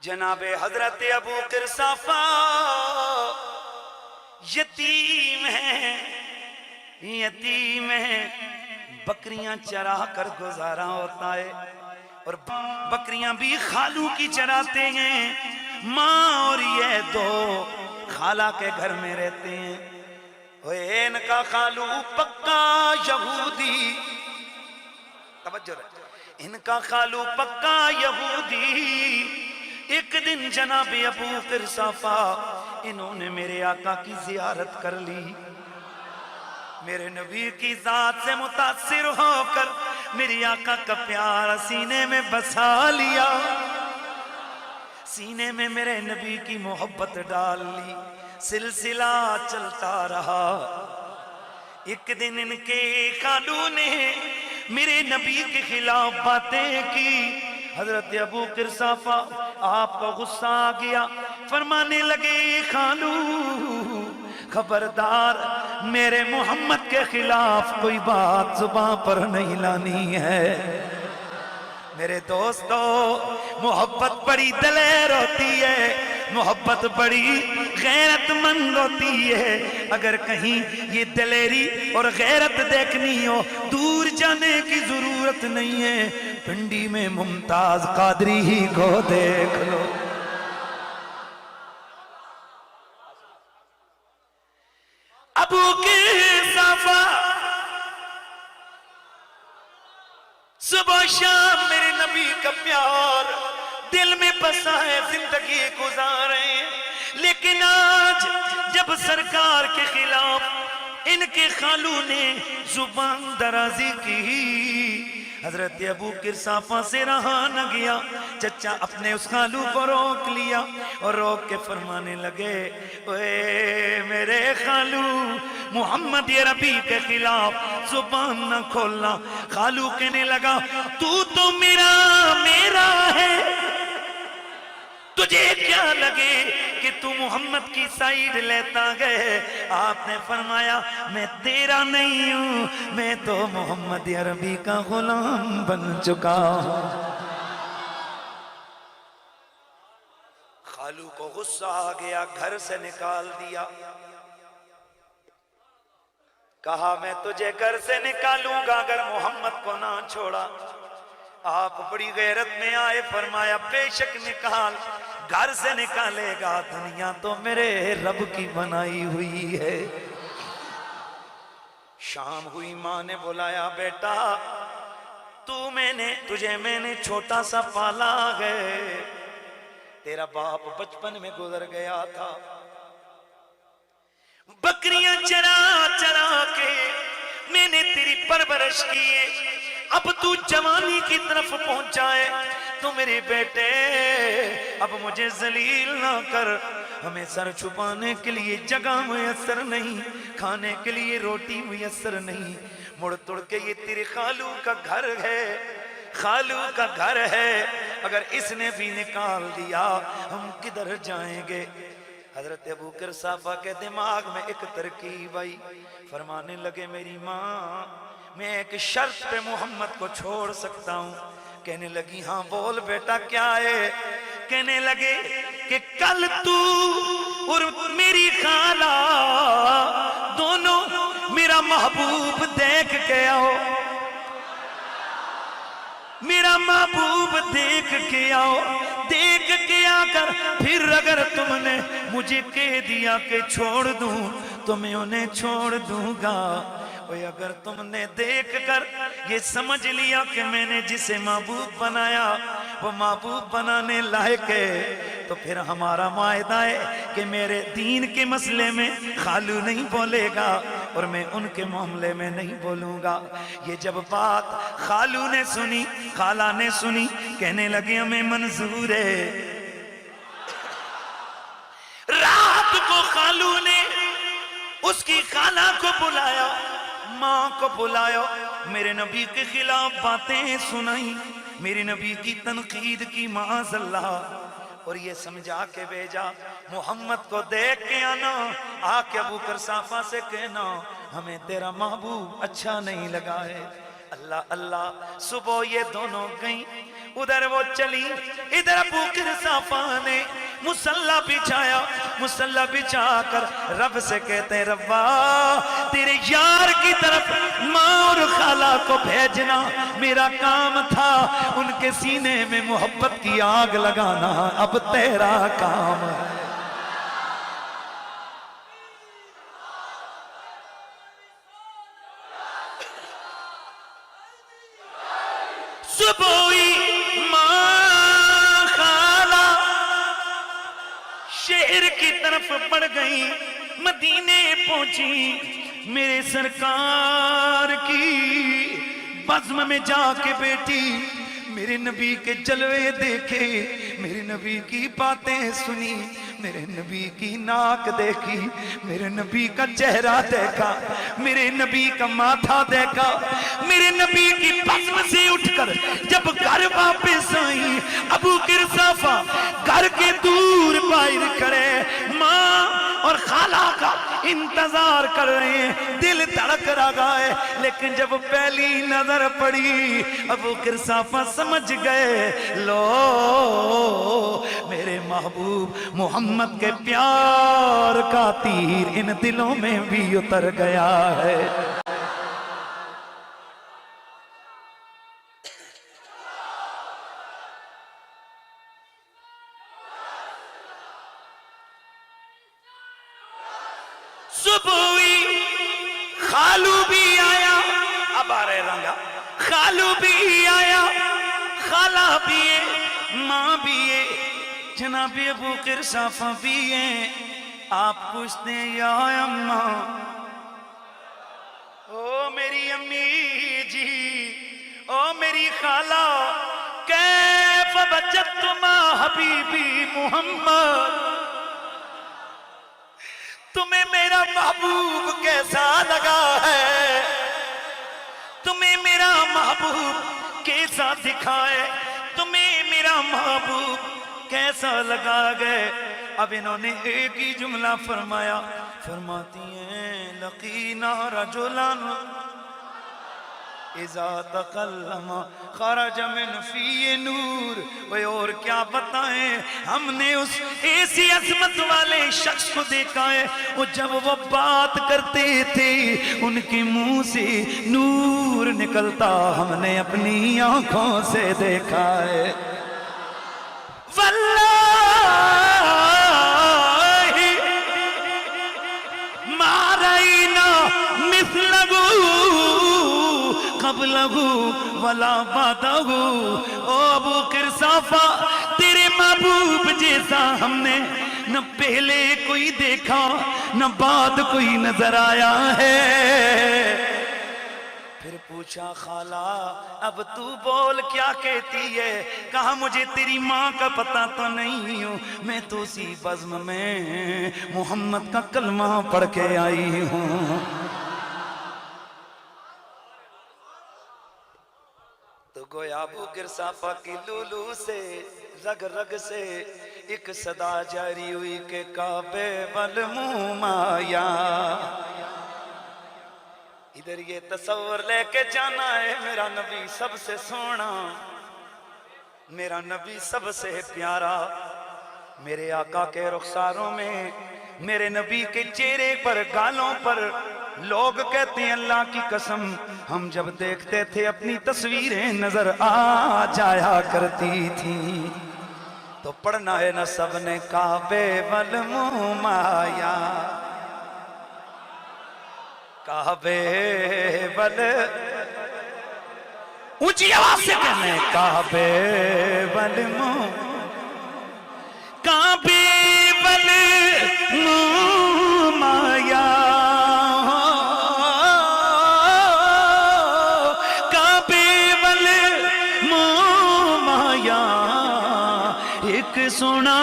جناب حضرت ابو قرصافہ یتیم ہیں، بکریاں چرا کر گزارا ہوتا ہے، اور بکریاں بھی خالو کی چراتے ہیں، ماں اور یہ دو خالہ کے گھر میں رہتے ہیں۔ ان کا خالو پکا یہودی، توجہ رہے، ان کا خالو پکا یہودی۔ ایک دن جناب ابو قرصافہ انہوں نے میرے آقا کی زیارت کر لی، میرے نبی کی ذات سے متاثر ہو کر میری آقا کا پیار سینے میں بسا لیا، سینے میں میرے نبی کی محبت ڈال لی، سلسلہ چلتا رہا۔ ایک دن ان کے خالو نے میرے نبی کے خلاف باتیں کی، حضرت ابو قرصافہ آپ کو غصہ آ گیا، فرمانے لگے خالو خبردار میرے محمد کے خلاف کوئی بات زباں پر نہیں لانی ہے۔ میرے دوستو، محبت بڑی دلیر ہوتی ہے، محبت بڑی غیرت مند ہوتی ہے۔ اگر کہیں یہ دلیری اور غیرت دیکھنی ہو، دور جانے کی ضرورت نہیں ہے، پنڈی میں ممتاز قادری ہی کو دیکھ لو۔ ابو قرصافہ صبح شام میرے نبی کا پیار دل میں بسا ہے، زندگی گزارے ہیں، لیکن آج جب سرکار کے خلاف ان کے خالو نے زبان درازی کی، حضرت ابو قرصافہ سے رہا نہ گیا، چچا اپنے اس خالو کو روک لیا اور روک کے فرمانے لگے، اے میرے خالو محمد عربی کے خلاف زبان نہ کھولنا۔ خالو کہنے لگا، تو میرا ہے، تجھے کیا لگے کہ تو محمد کی سائیڈ لیتا گئے؟ آپ نے فرمایا، میں تیرا نہیں ہوں، میں تو محمد عربی کا غلام بن چکا ہوں۔ خالو کو غصہ آ گیا، گھر سے نکال دیا، کہا میں تجھے گھر سے نکالوں گا اگر محمد کو نہ چھوڑا۔ آپ بڑی غیرت میں آئے، فرمایا بے شک نکال، گھر سے نکالے گا، دنیا تو میرے رب کی بنائی ہوئی ہے۔ شام ہوئی، ماں نے بلایا، بیٹا تجھے میں نے چھوٹا سا پالا ہے، تیرا باپ بچپن میں گزر گیا تھا، بکریاں چرا چرا کے میں نے تیری پرورش کی ہے، اب تو جوانی کی طرف پہنچا ہے تو میرے بیٹے اب مجھے ذلیل نہ کر، ہمیں سر چھپانے کے لیے جگہ میسر نہیں، کھانے کے لیے روٹی میسر نہیں، مڑ توڑ کے یہ تیرے خالو کا گھر ہے، خالو کا گھر ہے، اگر اس نے بھی نکال دیا ہم کدھر جائیں گے؟ حضرت ابو قرصافہ کے دماغ میں ایک ترکیب آئی، فرمانے لگے میری ماں میں ایک شرط پہ محمد کو چھوڑ سکتا ہوں۔ کہنے لگی ہاں بول بیٹا کیا ہے؟ کہنے لگے کہ کل تو اور میری خالہ دونوں میرا محبوب دیکھ کے آؤ، میرا محبوب دیکھ کے آؤ، دیکھ کے آ کر پھر اگر تم نے مجھے کہہ دیا کہ چھوڑ دوں تو میں انہیں چھوڑ دوں گا، اور اگر تم نے دیکھ کر یہ سمجھ لیا کہ میں نے جسے محبوب بنایا وہ محبوب بنانے لائق ہے، تو پھر ہمارا معاہدہ ہے کہ میرے دین کے مسئلے میں خالو نہیں بولے گا اور میں ان کے معاملے میں نہیں بولوں گا۔ یہ جب بات خالو نے سنی، خالہ نے سنی، کہنے لگے ہمیں منظور ہے۔ رات کو خالو نے اس کی خالہ کو بلایا، ماں کو بلایا، میرے نبی کے خلاف باتیں سنائی، میرے نبی کی تنقید کی معاذ اللہ، اور یہ سمجھا کے بھیجا محمد کو دیکھ کے آنا، آ کے ابو قرصافہ سے کہنا ہمیں تیرا محبوب اچھا نہیں لگا ہے۔ اللہ اللہ، صبح یہ دونوں گئیں، ادھر وہ چلی، ادھر ابو قرصافہ نے مصلی بچھایا، مصلی بچھا کر رب سے کہتے ہیں ربا تیرے یار کی طرف ماں اور خالہ کو بھیجنا میرا کام تھا، ان کے سینے میں محبت کی آگ لگانا اب تیرا کام ہے۔ صبح ہوئی ماں خالہ شہر کی طرف بڑھ گئی، مدینے پہنچی، میرے سرکار کی بزم میں جا کے بیٹھی، میرے نبی کے جلوے دیکھے، میرے نبی کی باتیں سنی، میرے نبی کی ناک دیکھی، میرے نبی کا چہرہ دیکھا، میرے نبی کا ماتھا دیکھا، میرے نبی کی بزم سے اٹھ کر جب گھر واپس آئی، ابو قرصافہ گھر کے دور باہر کھڑے ماں اور خالہ کا انتظار کر رہے ہیں، دل دھڑک رہا ہے، لیکن جب پہلی نظر پڑی ابو قرصافہ سمجھ گئے لو میرے محبوب محمد کے پیار کا تیر ان دلوں میں بھی اتر گیا ہے۔ صبح ہوئی خالو بھی آیا، اب آ رہے رنگا، خالو بھی آیا، خالہ بھی ہے، ماں بھی ہے، جناب ابو قرصافہ بھی ہیں۔ آپ پوچھتے ہیں یا اماں، او میری امی جی، او میری خالہ، کیف وجدتما حبیبی محمد، تمہیں میرا محبوب کیسا لگا ہے، تمہیں میرا محبوب کیسا دکھائے، تمہیں میرا محبوب کیسا لگا گئے۔ اب انہوں نے ایک ہی جملہ فرمایا، فرماتی ہیں لقینا رجلان اذا تکلم خرج من فی نور۔ اور کیا بتائیں، ہم نے اس ایسی عظمت والے شخص کو دیکھا ہے، وہ جب وہ بات کرتے تھے ان کے منہ سے نور نکلتا ہم نے اپنی آنکھوں سے دیکھا ہے۔ واللہ ما رأینا مثلہ قبلہ ولا بعدہ۔ او ابو قرصافہ تیرے محبوب جیسا ہم نے نہ پہلے کوئی دیکھا نہ بعد کوئی نظر آیا ہے۔ پھر پوچھا خالہ اب تو بول کیا کہتی ہے؟ کہا مجھے تیری ماں کا پتہ تو نہیں ہوں، میں تو اسی بزم میں محمد کا کلمہ پڑھ کے آئی ہوں۔ تو گویا ابو قرصافہ کی لولو سے رگ رگ سے ایک صدا جاری ہوئی کہ کعبے والمنہ مایا۔ ادھر یہ تصور لے کے جانا ہے میرا نبی سب سے سونا، میرا نبی سب سے پیارا، میرے آقا کے رخساروں میں، میرے نبی کے چہرے پر گالوں پر لوگ کہتے ہیں اللہ کی قسم ہم جب دیکھتے تھے اپنی تصویریں نظر آ جایا کرتی تھی۔ تو پڑھنا ہے نا سب نے کعبے والمنہ مایا، کعبے اونچی آواز سے کہنا ہے کعبے والمنہ، کعبے والمنہ مایا، کعبے والمنہ مایا، ایک سونا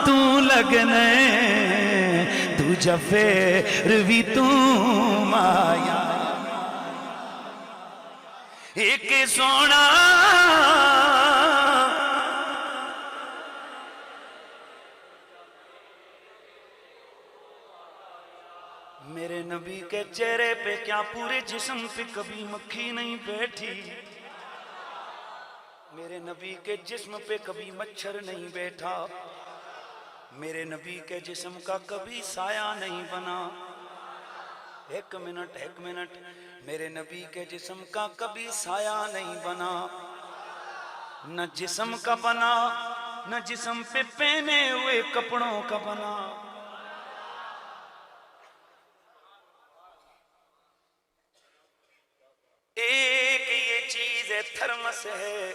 تو لگنے دوجا پھر بھی تم آیا، ایک سونا میرے نبی کے چہرے پہ کیا پورے جسم پہ کبھی مکھی نہیں بیٹھی؟ میرے نبی کے جسم پہ کبھی مچھر نہیں بیٹھا، میرے نبی کے جسم کا کبھی سایہ نہیں بنا۔ ایک منٹ، میرے نبی کے جسم کا کبھی سایہ نہیں بنا، نہ جسم کا بنا، نہ جسم پہ پہنے ہوئے کپڑوں کا بنا۔ ایک یہ چیز ہے، تھرمس ہے،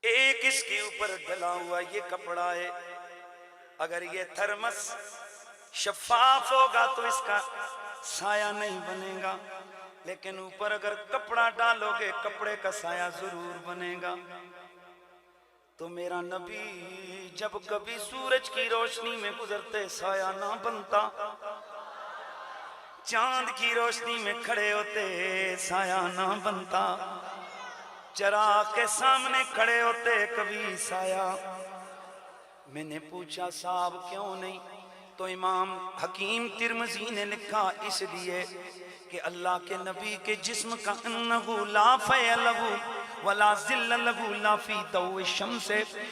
ایک اس کے اوپر ڈلا ہوا یہ کپڑا ہے۔ اگر یہ تھرمس شفاف ہوگا تو اس کا سایہ نہیں بنے گا، لیکن اوپر اگر کپڑا ڈالو گے کپڑے کا سایہ ضرور بنے گا۔ تو میرا نبی جب کبھی سورج کی روشنی میں گزرتے سایہ نہ بنتا، چاند کی روشنی میں کھڑے ہوتے سایہ نہ بنتا، چراغ کے سامنے کھڑے ہوتے کبھی سایہ۔ میں نے پوچھا صاحب کیوں نہیں؟ تو امام حکیم ترمذی نے لکھا اس لیے کہ اللہ کے نبی کے جسم کا انہو لا فیع لہو ولا ظل لہو لا فی ضوء الشمس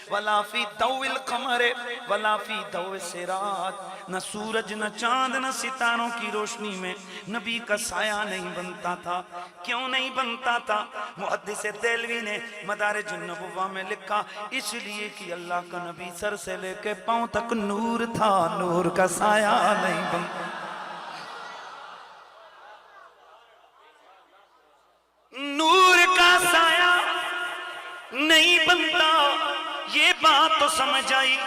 ولا فی ضوء القمر ولا فی ضوء السراج، نہ سورج نہ چاند نہ ستاروں کی روشنی میں نبی کا سایہ نہیں بنتا تھا۔ کیوں نہیں بنتا تھا؟ محدث دہلوی نے مدارج النبوہ میں لکھا اس لیے کہ اللہ کا نبی سر سے لے کے پاؤں تک نور تھا، نور کا سایہ نہیں بنتا، نور کا سایہ نہیں بنتا۔ یہ بات تو سمجھ آئی،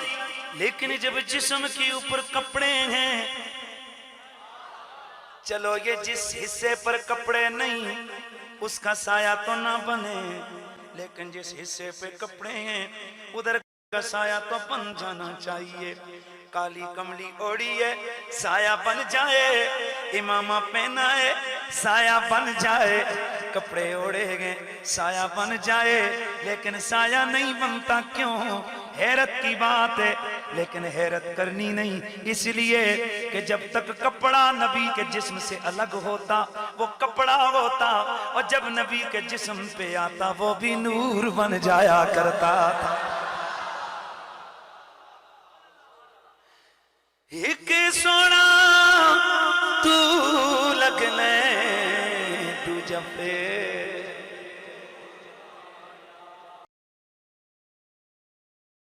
لیکن جب جسم کے اوپر کپڑے ہیں، چلو یہ جس حصے پر کپڑے نہیں اس کا سایہ تو نہ بنے، لیکن جس حصے پہ کپڑے ہیں ادھر کا سایہ تو بن جانا چاہیے۔ کالی کملی اوڑی ہے سایہ بن جائے، امامہ پہنا ہے سایہ بن جائے، کپڑے اوڑے گئے سایہ بن جائے، لیکن سایہ نہیں بنتا۔ کیوں؟ حیرت کی بات ہے، لیکن حیرت کرنی نہیں، اس لیے کہ جب تک کپڑا نبی کے جسم سے الگ ہوتا وہ کپڑا ہوتا، اور جب نبی کے جسم پہ آتا وہ بھی نور بن جایا کرتا تھا۔ ایک سونا تو لگ لے تو جب